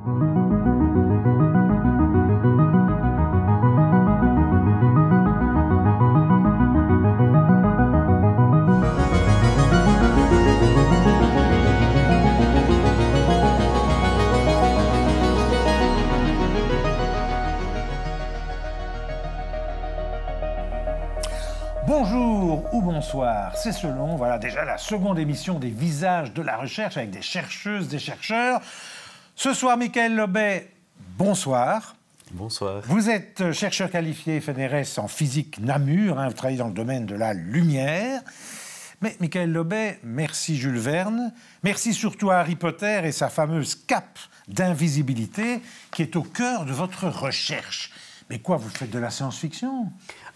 Bonjour ou bonsoir, c'est selon. Voilà déjà la seconde émission des Visages de la recherche avec des chercheuses, des chercheurs. Ce soir, Michael Lobet, bonsoir. Bonsoir. Vous êtes chercheur qualifié FNRS en physique Namur, vous travaillez dans le domaine de la lumière. Mais Michael Lobet, merci Jules Verne, merci surtout à Harry Potter et sa fameuse cape d'invisibilité qui est au cœur de votre recherche. Mais quoi, vous faites de la science-fiction ?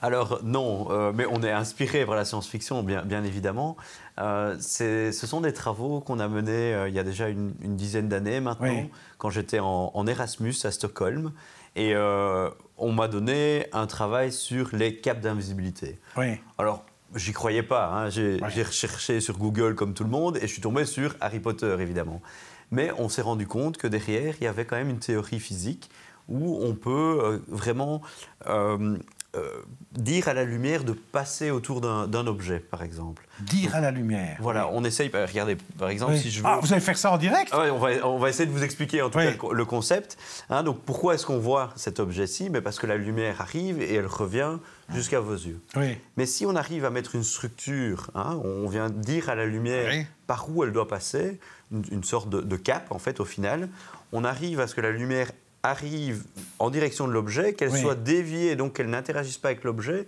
Alors non, mais on est inspiré par la science-fiction, bien évidemment. Ce sont des travaux qu'on a menés il y a déjà une dizaine d'années maintenant, oui, quand j'étais en Erasmus à Stockholm. Et on m'a donné un travail sur les capes d'invisibilité. Oui. Alors, j'y croyais pas. Hein. J'ai recherché sur Google comme tout le monde et je suis tombé sur Harry Potter, évidemment. Mais on s'est rendu compte que derrière, il y avait quand même une théorie physique où on peut vraiment dire à la lumière de passer autour d'un objet, par exemple. Dire à la lumière. Voilà, on essaye. Regardez, par exemple, oui. Si je veux... Ah, vous allez faire ça en direct ? Ouais, on va essayer de vous expliquer en tout cas le concept. Hein, donc, pourquoi est-ce qu'on voit cet objet-ci ? Mais parce que la lumière arrive et elle revient jusqu'à vos yeux. Oui. Mais si on arrive à mettre une structure, hein, on vient dire à la lumière par où elle doit passer, une sorte de cape, en fait, au final, on arrive à ce que la lumière arrive en direction de l'objet, qu'elle soit déviée, donc qu'elle n'interagisse pas avec l'objet,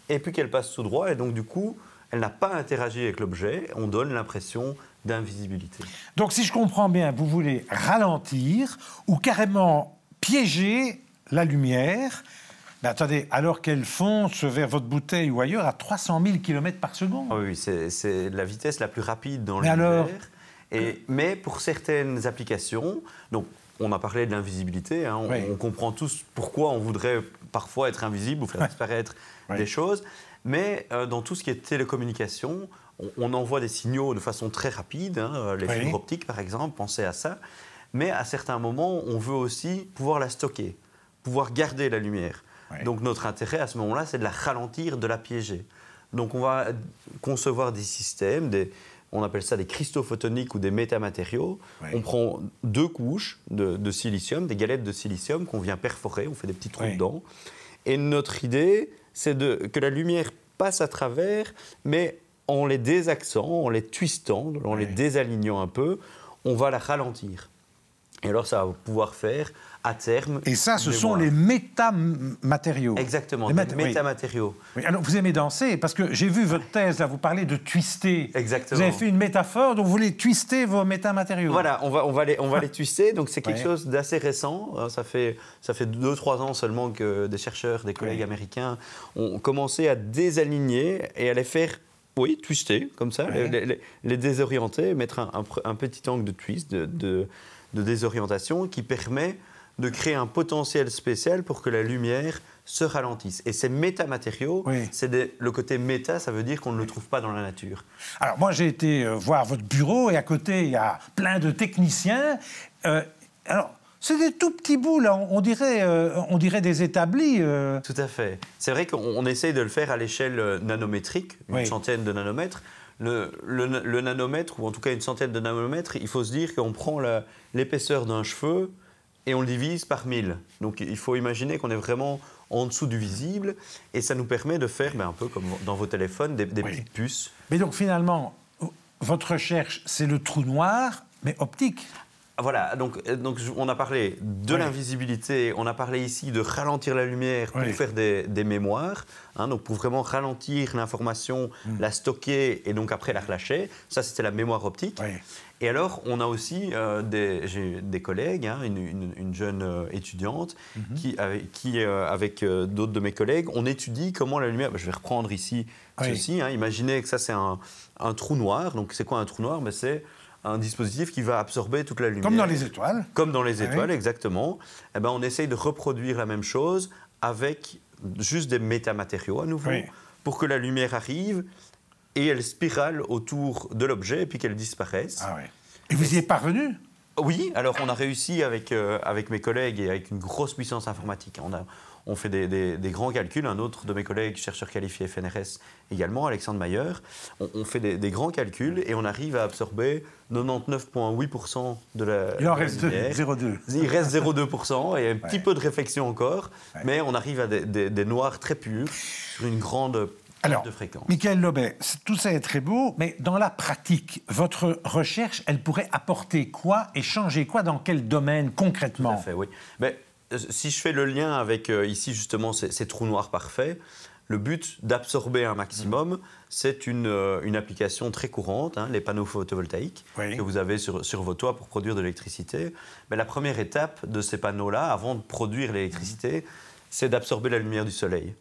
et puis qu'elle passe tout droit, et donc du coup, elle n'a pas interagi avec l'objet, on donne l'impression d'invisibilité. Donc si je comprends bien, vous voulez ralentir ou carrément piéger la lumière, mais attendez, alors qu'elle fonce vers votre bouteille ou ailleurs à 300 000 km par seconde. Ah oui, c'est la vitesse la plus rapide dans l'univers. Mais pour certaines applications, donc on a parlé de l'invisibilité, hein, on comprend tous pourquoi on voudrait parfois être invisible ou faire disparaître des choses, mais dans tout ce qui est télécommunication, on envoie des signaux de façon très rapide, hein, les fibres optiques par exemple, pensez à ça, mais à certains moments, on veut aussi pouvoir la stocker, pouvoir garder la lumière. Donc notre intérêt à ce moment-là, c'est de la ralentir, de la piéger. Donc on va concevoir des systèmes, on appelle ça des cristaux photoniques ou des métamatériaux. On prend 2 couches de silicium, des galettes de silicium qu'on vient perforer, on fait des petits trous dedans. Et notre idée, c'est que la lumière passe à travers, mais en les désaxant, en les twistant, en les désalignant un peu, on va la ralentir. Et alors ça va pouvoir faire à terme... Et ça, ce sont les métamatériaux. Exactement, les métamatériaux. Oui. Alors, vous aimez danser, parce que j'ai vu votre thèse, là, vous parlez de twister. Exactement. Vous avez fait une métaphore, donc vous voulez twister vos métamatériaux. Voilà, on va les twister, donc c'est quelque chose d'assez récent. Ça fait 2-3 ans seulement que des chercheurs, des collègues américains ont commencé à désaligner et à les faire... Oui, twister, comme ça, les désorienter, mettre un petit angle de twist, de désorientation qui permet de créer un potentiel spécial pour que la lumière se ralentisse. Et ces métamatériaux, le côté méta, ça veut dire qu'on ne le trouve pas dans la nature. Alors moi, j'ai été voir votre bureau et à côté, il y a plein de techniciens. Alors, c'est des tout petits bouts, là, on dirait des établis. Tout à fait. C'est vrai qu'on essaye de le faire à l'échelle nanométrique, une centaine de nanomètres. Le nanomètre, ou en tout cas une centaine de nanomètres, il faut se dire qu'on prend l'épaisseur d'un cheveu et on le divise par 1000. Donc il faut imaginer qu'on est vraiment en dessous du visible et ça nous permet de faire, un peu comme dans vos téléphones, des petites puces. Mais donc finalement, votre recherche, c'est le trou noir, mais optique. Voilà, donc on a parlé de l'invisibilité, on a parlé ici de ralentir la lumière pour faire des mémoires, hein, donc pour vraiment ralentir l'information, la stocker et donc après la relâcher. Ça, c'était la mémoire optique. Et alors, on a aussi j'ai des collègues, hein, une jeune étudiante qui avec d'autres de mes collègues, on étudie comment la lumière... Je vais reprendre ici ceci. Hein, imaginez que ça, c'est un trou noir. Donc, c'est quoi un trou noir ? C'est un dispositif qui va absorber toute la lumière. Comme dans les étoiles. Comme dans les étoiles, exactement. Eh ben, on essaye de reproduire la même chose avec juste des métamatériaux à nouveau, pour que la lumière arrive et elle spirale autour de l'objet et puis qu'elle disparaisse. Et vous y êtes parvenu ? Oui, alors on a réussi avec mes collègues et avec une grosse puissance informatique. On fait des grands calculs. Un autre de mes collègues, chercheur qualifié FNRS également, Alexandre Mayer, on fait des grands calculs et on arrive à absorber 99,8% de la Il en reste lumière. 0,2. Il reste 0,2% et un petit peu de réflexion encore, mais on arrive à des noirs très purs sur une grande de fréquence. Michael Lobet, tout ça est très beau, mais dans la pratique, votre recherche, elle pourrait apporter quoi et changer quoi dans quel domaine concrètement? Tout à fait, oui. Mais, si je fais le lien avec ici justement ces trous noirs parfaits, le but d'absorber un maximum, c'est une application très courante, les panneaux photovoltaïques que vous avez sur vos toits pour produire de l'électricité. Mais la première étape de ces panneaux-là, avant de produire l'électricité, c'est d'absorber la lumière du soleil.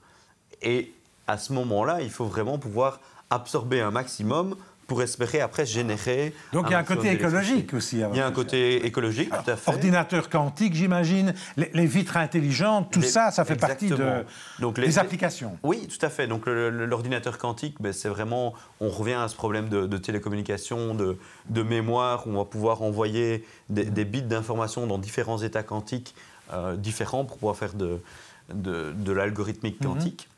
Et à ce moment-là, il faut vraiment pouvoir absorber un maximum pour espérer après générer... Donc il y a un côté écologique aussi. Il y a un côté écologique, tout à fait. Ordinateur quantique, j'imagine, les vitres intelligentes, tout ça fait partie des applications. Oui, tout à fait. Donc l'ordinateur quantique, c'est vraiment... On revient à ce problème de télécommunication, de mémoire, où on va pouvoir envoyer des bits d'informations dans différents états quantiques différents pour pouvoir faire de l'algorithmique quantique.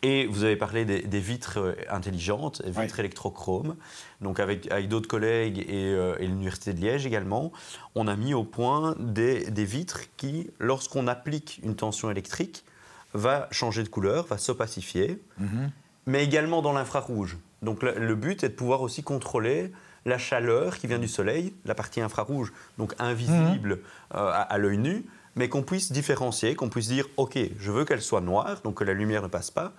Et vous avez parlé des vitres intelligentes, vitres électrochromes. Donc avec d'autres collègues et l'Université de Liège également, on a mis au point des vitres qui, lorsqu'on applique une tension électrique, va changer de couleur, va s'opacifier, mais également dans l'infrarouge. Donc le but est de pouvoir aussi contrôler la chaleur qui vient du soleil, la partie infrarouge, donc invisible à l'œil nu, mais qu'on puisse différencier, qu'on puisse dire « Ok, je veux qu'elle soit noire, donc que la lumière ne passe pas,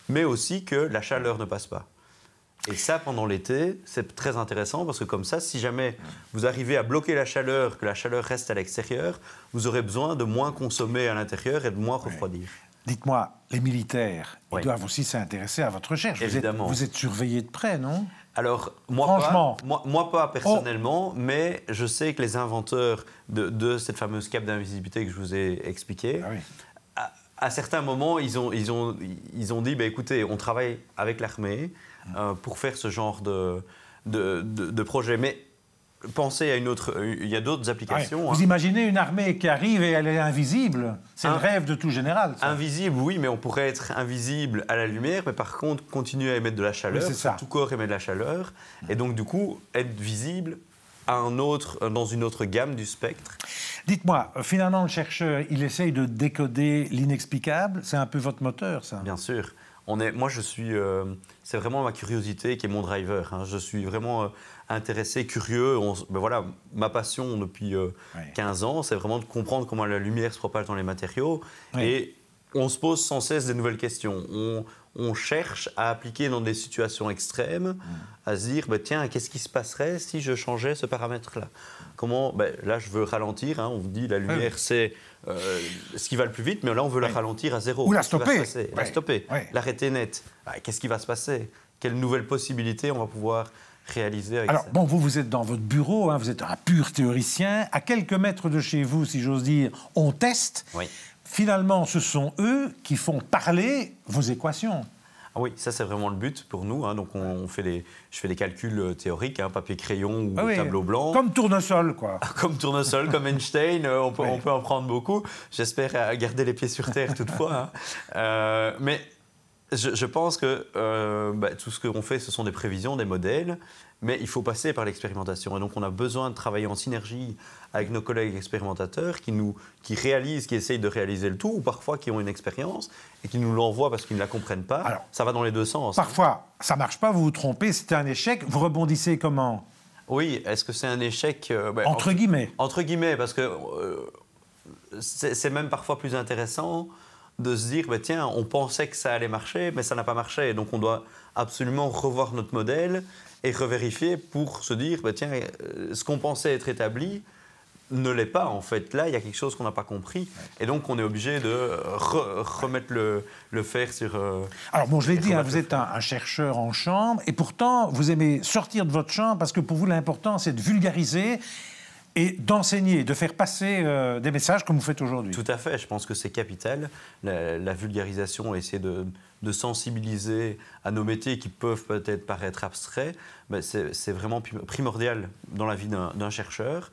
mais aussi que la chaleur ne passe pas. » Et ça, pendant l'été, c'est très intéressant parce que comme ça, si jamais vous arrivez à bloquer la chaleur, que la chaleur reste à l'extérieur, vous aurez besoin de moins consommer à l'intérieur et de moins refroidir. Dites-moi, les militaires, ils doivent aussi s'intéresser à votre recherche. Évidemment. Vous êtes surveillé de près, non ? Alors, Franchement. moi pas personnellement, mais je sais que les inventeurs de cette fameuse cape d'invisibilité que je vous ai expliquée, à certains moments, ils ont dit écoutez, on travaille avec l'armée pour faire ce genre de projet. Mais pensez à il y a d'autres applications. Vous imaginez une armée qui arrive et elle est invisible? C'est le rêve de tout général. Ça. Invisible, oui, mais on pourrait être invisible à la lumière, mais par contre continuer à émettre de la chaleur. Tout corps émet de la chaleur, et donc du coup être visible dans une autre gamme du spectre. Dites-moi, finalement, le chercheur, il essaye de décoder l'inexplicable. C'est un peu votre moteur, ça? Bien sûr. C'est vraiment ma curiosité qui est mon driver. Je suis vraiment intéressé, curieux. Voilà, ma passion depuis 15 ans, c'est vraiment de comprendre comment la lumière se propage dans les matériaux. Et on se pose sans cesse des nouvelles questions. On cherche à appliquer dans des situations extrêmes, à se dire, tiens, qu'est-ce qui se passerait si je changeais ce paramètre-là? Là, je veux ralentir. On vous dit, la lumière, c'est ce qui va le plus vite, mais là, on veut la ralentir à zéro. Ou la stopper. La stopper, l'arrêter net. Qu'est-ce qui va se passer? Quelles nouvelles possibilités on va pouvoir réaliser avec ça? Alors, vous êtes dans votre bureau, vous êtes un pur théoricien. À quelques mètres de chez vous, si j'ose dire, on teste. Finalement, ce sont eux qui font parler vos équations. Ah oui, ça c'est vraiment le but pour nous. Donc je fais des calculs théoriques, papier-crayon ou tableau blanc. Comme tournesol, quoi. Comme tournesol, comme Einstein, on peut en prendre beaucoup. J'espère garder les pieds sur terre toutefois. Mais je pense que tout ce qu'on fait, ce sont des prévisions, des modèles, mais il faut passer par l'expérimentation. Et donc on a besoin de travailler en synergie avec nos collègues expérimentateurs qui essayent de réaliser le tout, ou parfois qui ont une expérience et qui nous l'envoient parce qu'ils ne la comprennent pas. Alors, ça va dans les deux sens. Parfois, ça ne marche pas, vous vous trompez, c'est un échec. Vous rebondissez comment? Oui, est-ce que c'est un échec entre guillemets. Entre guillemets, parce que c'est même parfois plus intéressant de se dire, tiens, on pensait que ça allait marcher, mais ça n'a pas marché. Donc on doit absolument revoir notre modèle et revérifier pour se dire, tiens, ce qu'on pensait être établi ne l'est pas, en fait. Là, il y a quelque chose qu'on n'a pas compris. Et donc, on est obligé de remettre le fer sur... Alors, je l'ai dit, vous êtes un chercheur en chambre, et pourtant, vous aimez sortir de votre chambre, parce que pour vous, l'important, c'est de vulgariser et d'enseigner, de faire passer des messages comme vous faites aujourd'hui. Tout à fait, je pense que c'est capital. La vulgarisation, essayer de sensibiliser à nos métiers qui peuvent peut-être paraître abstraits, mais c'est vraiment primordial dans la vie d'un chercheur.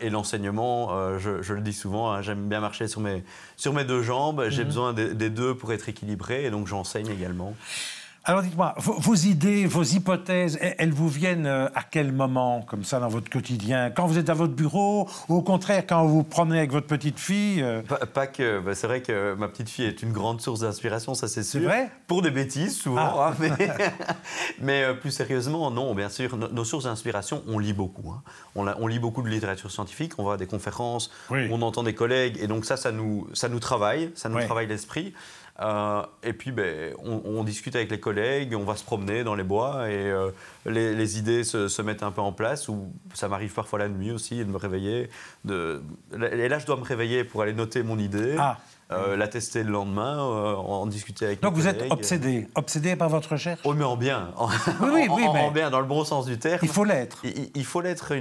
Et l'enseignement, je le dis souvent, hein, j'aime bien marcher sur mes deux jambes, j'ai besoin des deux pour être équilibré, et donc j'enseigne également. Alors dites-moi, vos idées, vos hypothèses, elles vous viennent à quel moment, comme ça, dans votre quotidien? Quand vous êtes à votre bureau, ou au contraire, quand vous vous promenez avec votre petite fille Pas que. Bah, c'est vrai que ma petite fille est une grande source d'inspiration, ça c'est sûr. C'est vrai? Pour des bêtises, souvent. Hein, mais plus sérieusement, non, bien sûr. Nos sources d'inspiration, on lit beaucoup. Hein. On lit beaucoup de littérature scientifique, on va à des conférences, oui. On entend des collègues, et donc ça nous travaille, ça nous travaille l'esprit. Et puis, on discute avec les collègues, on va se promener dans les bois et les idées se mettent un peu en place. Ou ça m'arrive parfois la nuit aussi de me réveiller. Et là, je dois me réveiller pour aller noter mon idée, la tester le lendemain, en discuter avec Donc mes collègues. Donc vous êtes obsédé par votre recherche? Oh, mais en bien. Oui, en bien, dans le bon sens du terme. Il faut l'être. Il faut l'être,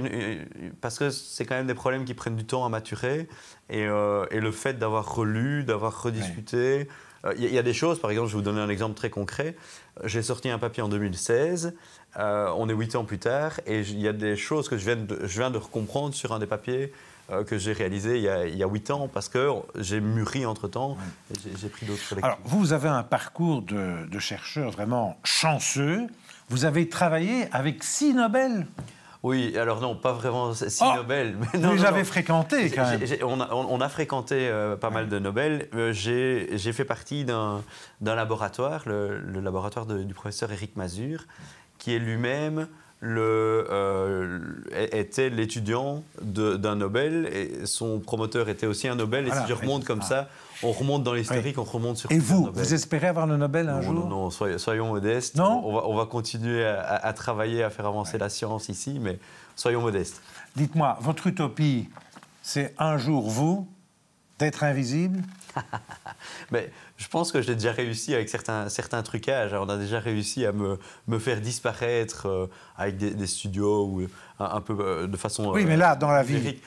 parce que c'est quand même des problèmes qui prennent du temps à maturer. Et le fait d'avoir relu, d'avoir rediscuté... Oui. Il y a des choses, par exemple, je vais vous donner un exemple très concret. J'ai sorti un papier en 2016, on est 8 ans plus tard, et il y a des choses que je viens de recomprendre sur un des papiers que j'ai réalisé il y a 8 ans, parce que j'ai mûri entre-temps, et j'ai pris d'autres lectures. Alors, vous avez un parcours de chercheur vraiment chanceux. Vous avez travaillé avec 6 Nobel. Oui, alors non, pas vraiment 6 Nobel. Mais non, vous les avez fréquentés quand même. On a fréquenté pas mal de Nobel. J'ai fait partie d'un laboratoire, le laboratoire du professeur Éric Mazur, qui est lui-même était l'étudiant d'un Nobel, et son promoteur était aussi un Nobel. Et si je remonte comme ça, on remonte dans l'historique, on remonte sur... Et vous espérez avoir le Nobel un jour? Non, soyons modestes. Non, on va continuer à travailler, à faire avancer la science ici, mais soyons modestes. Dites-moi, votre utopie, c'est un jour, vous, d'être invisible? Mais je pense que j'ai déjà réussi avec certains trucages. On a déjà réussi à me faire disparaître avec des studios ou un peu de façon... Oui, mais là, dans la vie...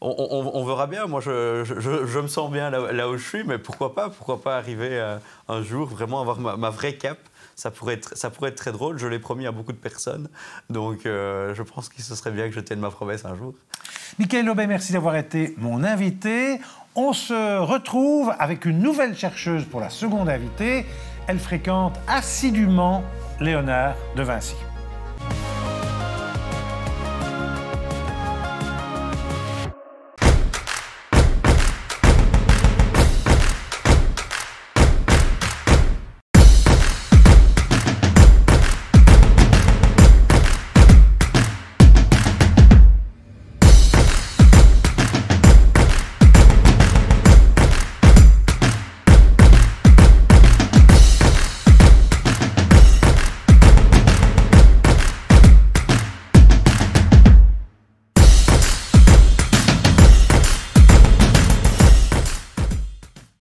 On verra bien. Moi, je me sens bien là où je suis, mais pourquoi pas arriver un jour vraiment avoir ma vraie cape. Ça pourrait être très drôle. Je l'ai promis à beaucoup de personnes. Donc, je pense que ce serait bien que je tienne ma promesse un jour. Michael Lobet, merci d'avoir été mon invité. On se retrouve avec une nouvelle chercheuse pour la seconde invitée. Elle fréquente assidûment Léonard de Vinci.